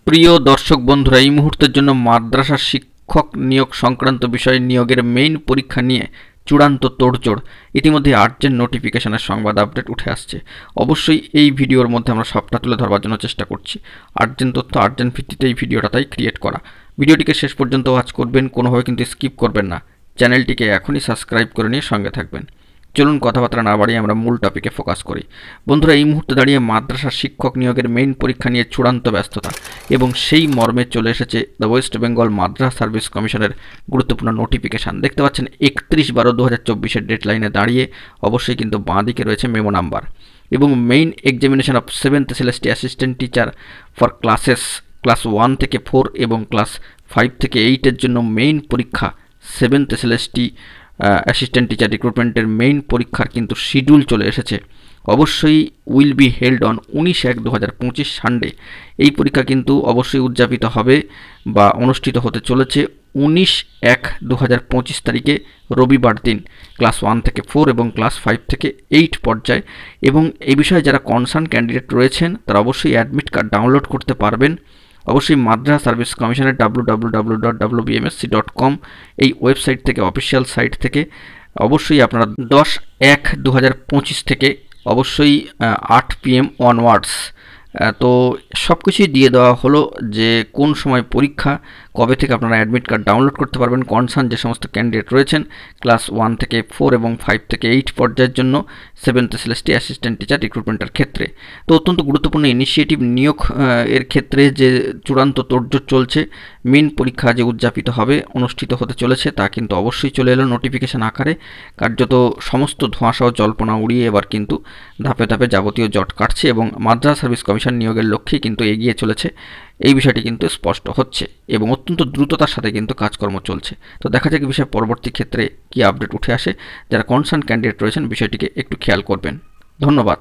প্রিয় দর্শক বন্ধুরা, এই মুহূর্তের জন্য মাদ্রাসা শিক্ষক নিয়োগ সংক্রান্ত বিষয়ে নিয়োগের মেইন পরীক্ষা নিয়ে চূড়ান্ত তোড়জোড়। ইতিমধ্যে আর্জেন্ট নোটিফিকেশনের সংবাদ আপডেট উঠে আসছে। অবশ্যই এই ভিডিওর মধ্যে আমরা সবটা তুলে ধরবার জন্য চেষ্টা করছি। আর্জেন্ট তথ্য আর্জেন্ট ভিত্তিতে এই ভিডিওটা তাই ক্রিয়েট করা। ভিডিওটিকে শেষ পর্যন্ত ওয়াচ করবেন, কোনোভাবে কিন্তু স্কিপ করবেন না। চ্যানেলটিকে এখনই সাবস্ক্রাইব করে নিয়ে সঙ্গে থাকবেন। চলুন কথাবার্তা না বাড়িয়ে আমরা মূল টপিকে ফোকাস করি। বন্ধুরা, এই মুহূর্তে দাঁড়িয়ে মাদ্রাসা শিক্ষক নিয়োগের মেইন পরীক্ষা নিয়ে চূড়ান্ত ব্যস্ততা এবং সেই মর্মে চলে এসেছে the West Bengal Madrasa service কমিশনের গুরুত্বপূর্ণ নোটিফিকেশান। দেখতে পাচ্ছেন 31/12/2024 ডেডলাইনে দাঁড়িয়ে অবশ্যই কিন্তু বাঁ দিকে রয়েছে মেমো নাম্বার এবং main examination of 7th SLST assistant teacher for class 1 থেকে 4 এবং ক্লাস 5 থেকে 8-এর জন্য মেইন পরীক্ষা 7th SLST অ্যাসিস্ট্যান্ট টিচার রিক্রুটমেন্টের মেইন পরীক্ষার কিন্তু শিডিউল চলে এসেছে। অবশ্যই will be held on 19/1/2025 Sunday. এই পরীক্ষা কিন্তু অবশ্যই উদযাপিত হবে বা অনুষ্ঠিত হতে চলেছে 19/1/2025 তারিখে রবিবার দিন ক্লাস 1 থেকে 4 এবং ক্লাস 5 থেকে 8 পর্যায়ে। এবং এই বিষয়ে যারা কনসার্ন ক্যান্ডিডেট রয়েছেন তারা অবশ্যই অ্যাডমিট কার্ড ডাউনলোড করতে পারবেন। অবশ্যই মাদ্রাসা সার্ভিস কমিশনের www.wbmsc.com এই ওয়েবসাইট থেকে, অফিসিয়াল সাইট থেকে অবশ্যই আপনারা 10/1/2025 থেকে অবশ্যই 8 PM অনওয়ার্ডস তো সব কিছুই দিয়ে দেওয়া হলো যে কোন সময় পরীক্ষা, কবে থেকে আপনারা অ্যাডমিট কার্ড ডাউনলোড করতে পারবেন কনসার্ন যে সমস্ত ক্যান্ডিডেট রয়েছেন ক্লাস 1 থেকে 4 এবং 5 থেকে 8 পর্যায়ের জন্য 7th SLST অ্যাসিস্ট্যান্ট টিচার রিক্রুটমেন্টের ক্ষেত্রে। তো অত্যন্ত গুরুত্বপূর্ণ ইনিশিয়েটিভ নিয়োগ এর ক্ষেত্রে যে চূড়ান্ত তোড়জোড় চলছে। মেন পরীক্ষা যে উদযাপিত হবে, অনুষ্ঠিত হতে চলেছে তা কিন্তু অবশ্যই চলে এলো নোটিফিকেশান আকারে। কার্যত সমস্ত ধোঁয়াশা ও জল্পনা উড়িয়ে এবার কিন্তু ধাপে ধাপে যাবতীয় জট কাটছে এবং মাদ্রাসা সার্ভিস কমিশন নিয়োগের লক্ষ্যে কিন্তু এগিয়ে চলেছে। এই বিষয়টি কিন্তু স্পষ্ট হচ্ছে এবং অত্যন্ত দ্রুততার সাথে কিন্তু কাজকর্ম চলছে। তো দেখা যাক বিষয়ে পরবর্তী ক্ষেত্রে কি আপডেট উঠে আসে। যারা কনসার্ন ক্যান্ডিডেট রয়েছেন বিষয়টিকে একটু খেয়াল করবেন। ধন্যবাদ।